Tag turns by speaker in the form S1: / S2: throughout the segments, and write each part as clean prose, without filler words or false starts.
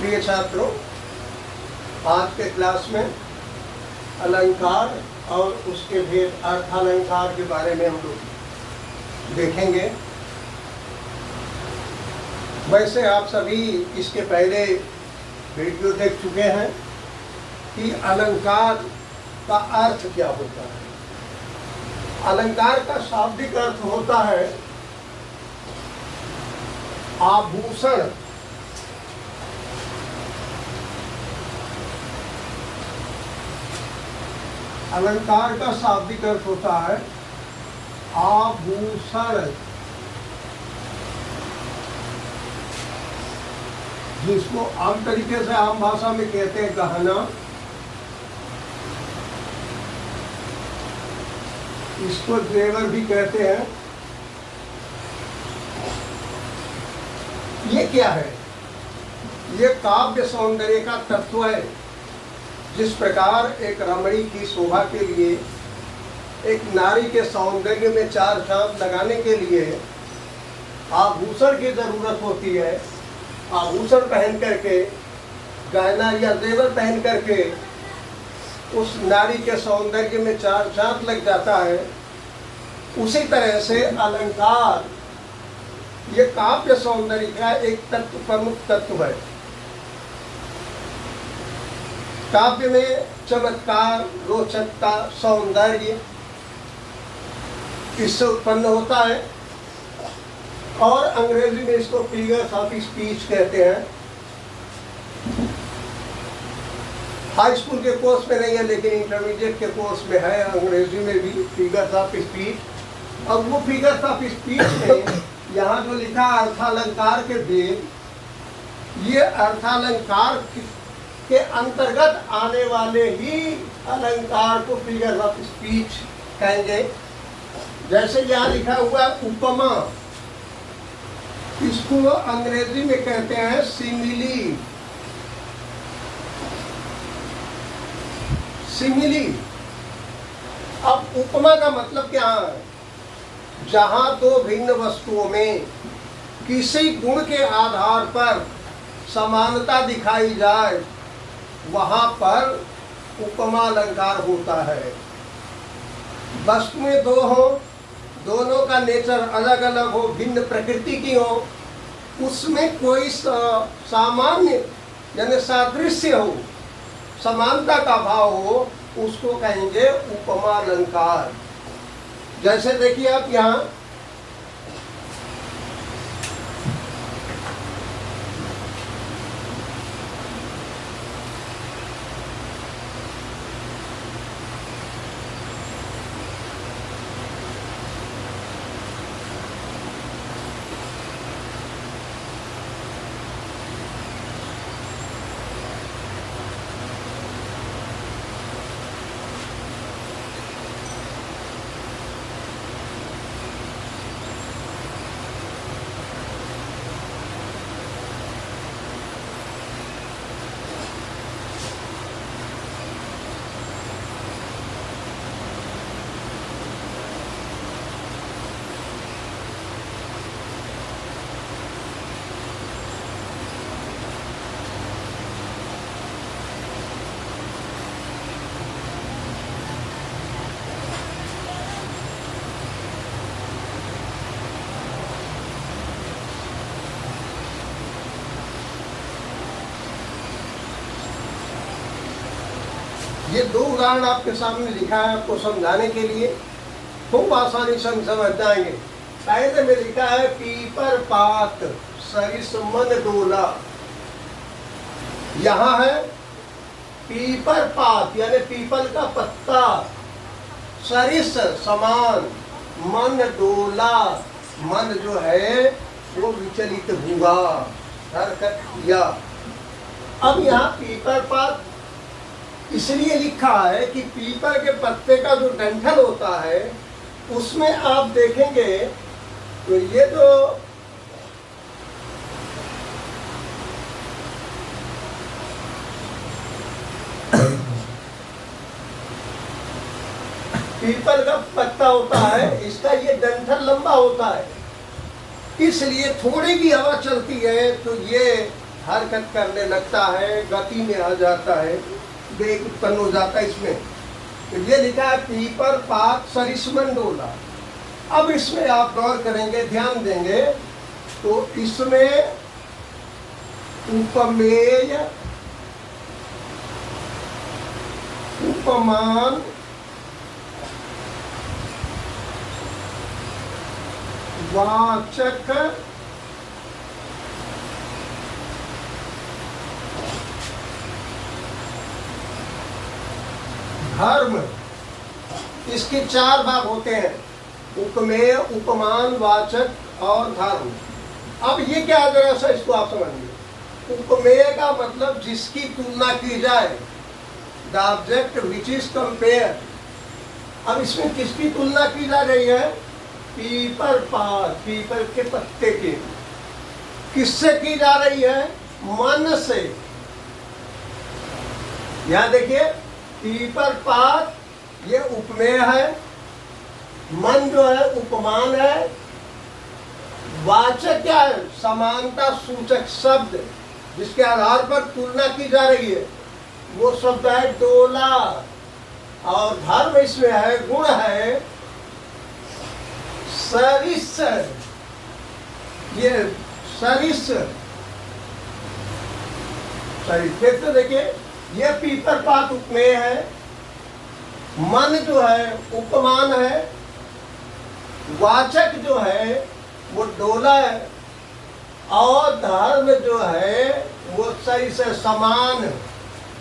S1: प्रिय छात्रों, आज के क्लास में अलंकार और उसके भेद अर्थालंकार के बारे में हम लोग देखेंगे। वैसे आप सभी इसके पहले वीडियो देख चुके हैं कि अलंकार का अर्थ क्या होता है। अलंकार का शाब्दिक अर्थ होता है आभूषण। अलंकार का शाब्दिक अर्थ होता है आभूषण, जिसको आम तरीके से आम भाषा में कहते हैं गहना। इसको जेवर भी कहते हैं। ये क्या है? ये काव्य सौंदर्य का तत्व है। जिस प्रकार एक रमणी की शोभा के लिए, एक नारी के सौंदर्य में चार चांद लगाने के लिए आभूषण की जरूरत होती है। आभूषण पहन करके, गहना या जेवर पहन करके उस नारी के सौंदर्य में चार चांद लग जाता है। उसी तरह से अलंकार ये काव्य सौंदर्य का एक तत्व, प्रमुख तत्व है। काव्य में चमत्कार, रोचकता, सौंदर्य इससे उत्पन्न होता है। और अंग्रेजी में इसको फिगर्स ऑफ स्पीच कहते हैं। हाई स्कूल के कोर्स में नहीं है, लेकिन इंटरमीडिएट के कोर्स में है अंग्रेजी में भी फिगर्स ऑफ स्पीच। और वो फिगर्स ऑफ स्पीच में यहाँ जो लिखा अर्थालंकार के भेद, ये अर्थालंकार के अंतर्गत आने वाले ही अलंकार को फिगर ऑफ स्पीच कहेंगे। जैसे यहाँ लिखा हुआ उपमा, इसको अंग्रेजी में कहते हैं सिमिली। सिमिली। अब उपमा का मतलब क्या है? जहाँ दो भिन्न वस्तुओं में किसी गुण के आधार पर समानता दिखाई जाए, वहाँ पर उपमा अलंकार होता है। वस्तुएं दो हो, दोनों का नेचर अलग अलग हो, भिन्न प्रकृति की हो, उसमें कोई सामान्य यानी सादृश्य हो, समानता का भाव हो, उसको कहेंगे उपमा अलंकार। जैसे देखिए आप यहाँ ये दो उदाहरण आपके सामने लिखा है आपको समझाने के लिए, खूब आसानी से हम समझ जाएंगे। पहले में लिखा है पीपर पात सरिस मन डोला। यहाँ है पीपर पात यानी पीपल का पत्ता, सरिस समान, मन डोला, मन जो है वो विचलित हुआ, हरकत किया। अब यहाँ पीपर पात इसलिए लिखा है कि पीपल के पत्ते का जो डंठल होता है, उसमें आप देखेंगे तो ये जो पीपल का पत्ता होता है, इसका ये डंठल लंबा होता है, इसलिए थोड़ी भी हवा चलती है तो ये हरकत करने लगता है, गति में आ जाता है, वेग उत्पन्न हो जाता है इसमें। तो ये लिखा है पीपर पात सरिसमन डोला। अब इसमें आप गौर करेंगे, ध्यान देंगे, तो इसमें उपमेय, उपमान, वाचक, धर्म, इसके 4 भाग होते हैं, उपमेय, उपमान, वाचक और धर्म। अब ये क्या है, जरा सा इसको आप समझिए। उपमेय का मतलब जिसकी तुलना की जाए, the object which is compare. अब इसमें किसकी तुलना की जा रही है? पीपल पात, पीपल के पत्ते की। किससे की जा रही है? मन से। यहां देखिए, पीपल पात ये उपमेय है, मन जो है उपमान है, वाचक क्या है? समानता सूचक शब्द जिसके आधार पर तुलना की जा रही है, वो शब्द है डोला। और धर्म इसमें है, गुण है सरिस। ये सरिस, फिर से देखिए, ये पीपर पात उपमेय है, मन जो है उपमान है, वाचक जो है वो डोला है, और धर्म जो है वो सही से समान,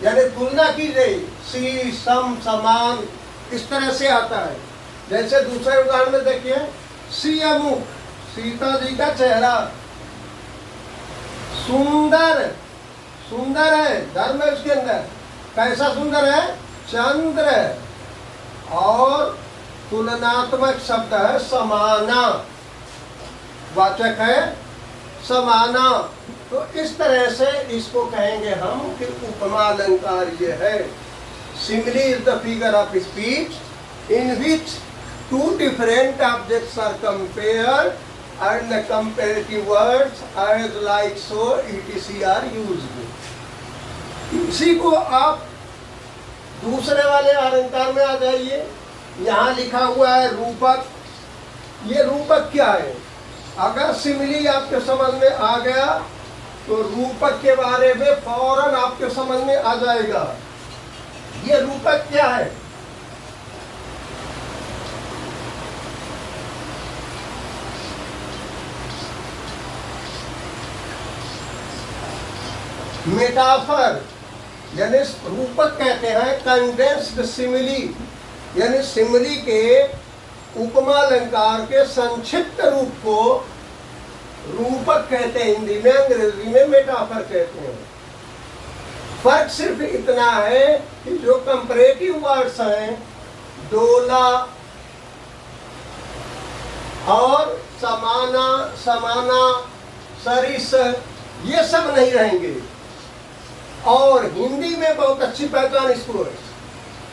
S1: यानी तुलना की गई, सी सम समान, इस तरह से आता है। जैसे दूसरे उदाहरण में देखिए, सिया मुख, सीता जी का चेहरा, सुंदर, सुंदर है, धर्म है उसके अंदर। कैसा सुंदर है? चंद्र। और तुलनात्मक शब्द है समाना, वाचक है समाना। तो इस तरह से इसको कहेंगे हम कि उपमा अलंकार ये है। Simile is the figure of speech in which two different objects are compared and the comparative words as like so etc are used। इसी को आप दूसरे वाले अलंकार में आ जाइए। यहाँ लिखा हुआ है रूपक। ये रूपक क्या है? अगर सिमिली आपके समझ में आ गया तो रूपक के बारे में फौरन आपके समझ में आ जाएगा। ये रूपक क्या है? मेटाफर, यानी रूपक कहते हैं कंडेंस्ड सिमिली, यानी सिमिली के उपमा अलंकार के संक्षिप्त रूप को रूपक कहते हैं हिंदी में, अंग्रेजी में मेटाफर कहते हैं। फर्क सिर्फ इतना है कि जो कंपैरेटिव वर्ड्स हैं, डोला और समाना, समाना, सरिस, ये सब नहीं रहेंगे। और हिंदी में बहुत अच्छी पहचान इसको है।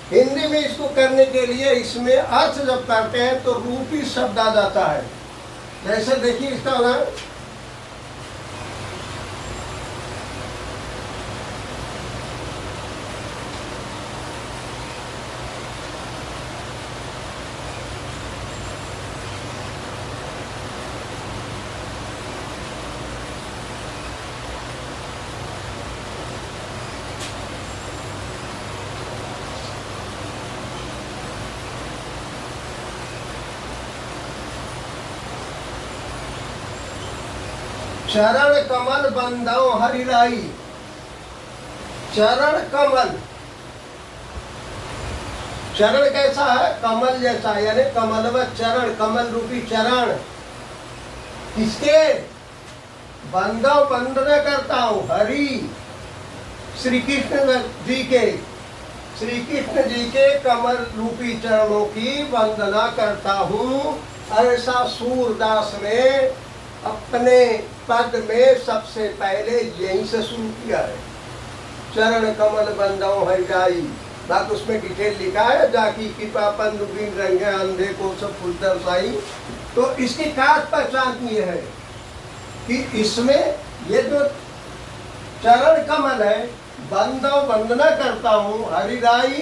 S1: हिंदी में इसको करने के लिए इसमें अर्थ जब करते हैं तो रूपी शब्द आ जाता है। जैसे देखिए इसका उदाहरण, चरण कमल बंदौ हरिराई। चरण कमल, चरण कैसा है? कमल जैसा, यानी कमलवत चरण, कमल रूपी चरण। किसके? बंदौ, वंदना करता हूँ, हरि श्री कृष्ण जी के, श्री कृष्ण जी के कमल रूपी चरणों की वंदना करता हूँ। ऐसा सूरदास ने अपने पद में सबसे पहले यहीं से शुरू किया है, चरण कमल बंदौ हरिराई। बात उसमें डिटेल लिखा है, जाकी कृपा पंद बिन रंगे अंधे को सब फूल दर्शाई। तो इसकी खास पहचान ये है कि इसमें ये जो चरण कमल है, बंदो वंदना करता हूँ हरिराई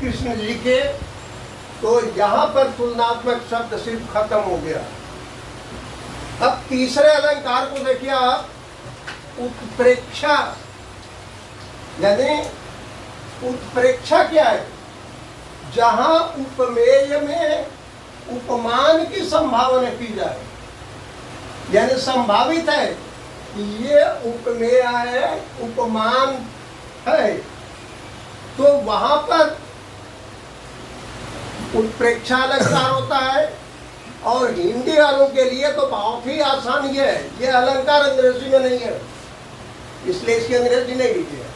S1: कृष्ण जी के। तो यहाँ पर तुलनात्मक शब्द सिर्फ खत्म हो गया। अब तीसरे अलंकार को देखिए आप, उत्प्रेक्षा। यानी उत्प्रेक्षा क्या है? जहां उपमेय में उपमान की संभावना की जाए, यानी संभावित है कि ये उपमेय है, उपमान है, तो वहां पर उत्प्रेक्षा अलंकार होता है। और हिंदी वालों के लिए तो बहुत ही आसान ये है, ये अलंकार अंग्रेजी में नहीं है, इसलिए इसकी अंग्रेजी नहीं लिखी है।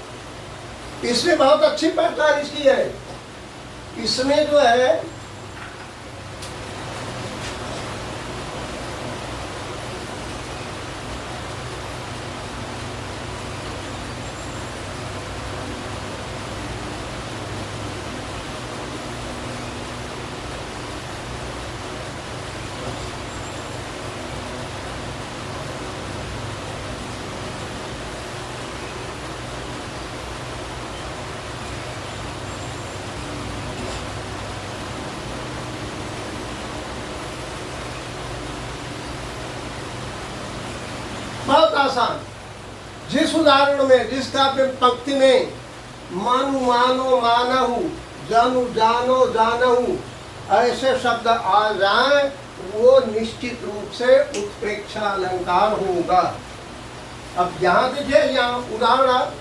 S1: इसमें बहुत अच्छी पहचान इसकी है। इसमें जो है बहुत आसान। जिस उदाहरण में, जिस काव्य पंक्ति में मानु मानो मानहु, जानु जानो जानहु ऐसे शब्द आ जाए, वो निश्चित रूप से उत्प्रेक्षा अलंकार होगा। अब यहाँ देखिए, यहाँ उदाहरण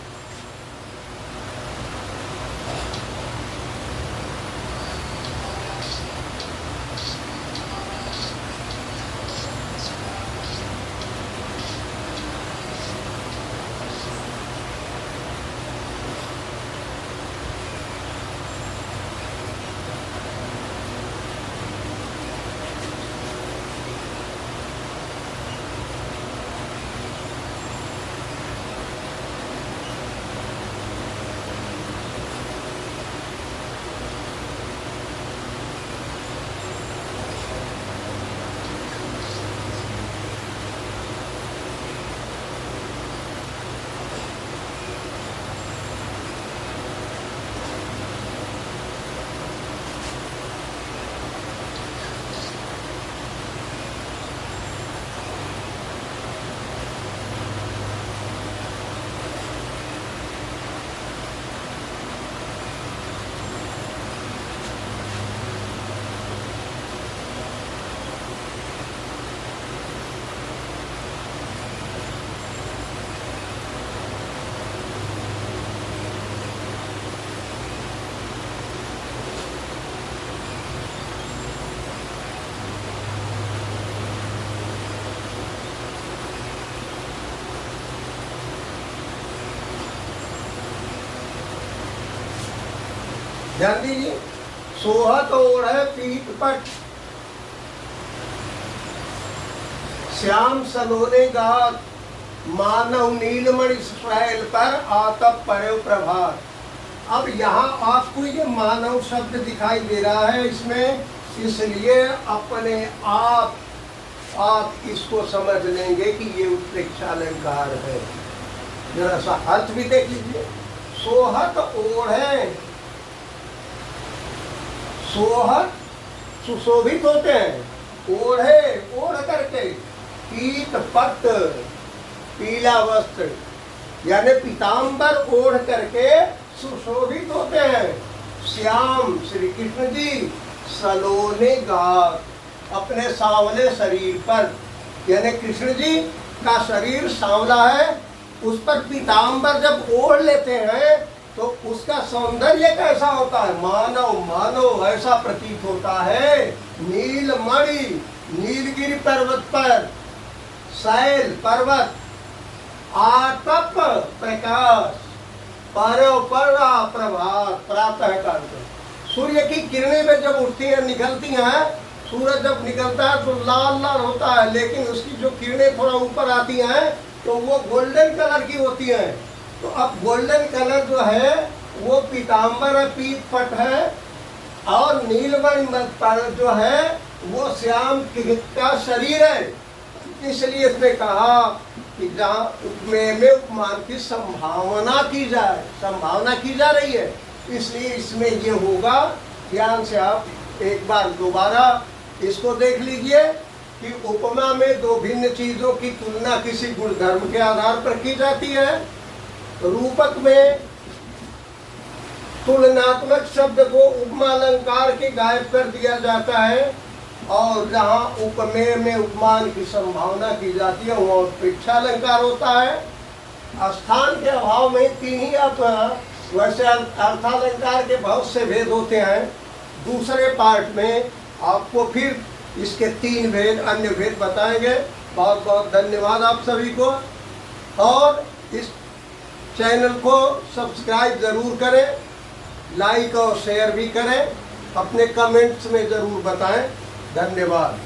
S1: ध्यान दीजिए, सोहत ओढ़े पीठ पट, श्याम सलोने गात, मानव नीलमणि शैल पर आतप पड़े प्रभात। अब यहाँ आपको ये मानव शब्द दिखाई दे रहा है इसमें, इसलिए अपने आप इसको समझ लेंगे कि ये उत्प्रेक्षा अलंकार है। जरा सा अर्थ भी देख लीजिए। सोहत ओढ़े, सोहत सुशोभित होते हैं, ओढ़े ओढ़ करके, पीत पट पीला वस्त्र यानी पीताम्बर ओढ़ करके सुशोभित होते हैं। श्याम श्री कृष्ण जी सलोने गात, अपने सांवले शरीर पर, यानी कृष्ण जी का शरीर सांवला है, उस पर पीताम्बर जब ओढ़ लेते हैं तो उसका सौंदर्य कैसा होता है? मानव मानव ऐसा प्रतीत होता है। नीलमणि, नीलगिरी पर्वत पर, शैल पर्वत, आतप प्रकाश, पारो पड़ा प्रभात, प्रातः काल में सूर्य की किरणें में जब उठती हैं, निकलती हैं, सूरज जब निकलता है तो लाल लाल होता है, लेकिन उसकी जो किरणें थोड़ा ऊपर आती हैं तो वो गोल्डन कलर की होती हैं। तो अब गोल्डन कलर जो है वो पीताम्बर है, पीत पट है, और नीलमणि जो है वो श्याम का शरीर है। इसलिए इसने कहा कि जहाँ उपमेय में उपमान की संभावना की जा रही है, इसलिए इसमें ये होगा। ध्यान से आप एक बार दोबारा इसको देख लीजिए कि उपमा में दो भिन्न चीजों की तुलना किसी गुणधर्म के आधार पर की जाती है। रूपक में तुलनात्मक शब्द को उपमा अलंकार के गायब कर दिया जाता है, और जहाँ उपमेय में उपमान की संभावना की जाती है वहाँ उत्प्रेक्षा अलंकार होता है। स्थान के अभाव में तीन ही वैसे अर्थालंकार के बहुत से भेद होते हैं। दूसरे पार्ट में आपको फिर इसके तीन भेद, अन्य भेद बताएंगे। बहुत बहुत धन्यवाद आप सभी को, और इस चैनल को सब्सक्राइब ज़रूर करें, लाइक और शेयर भी करें, अपने कमेंट्स में ज़रूर बताएं। धन्यवाद।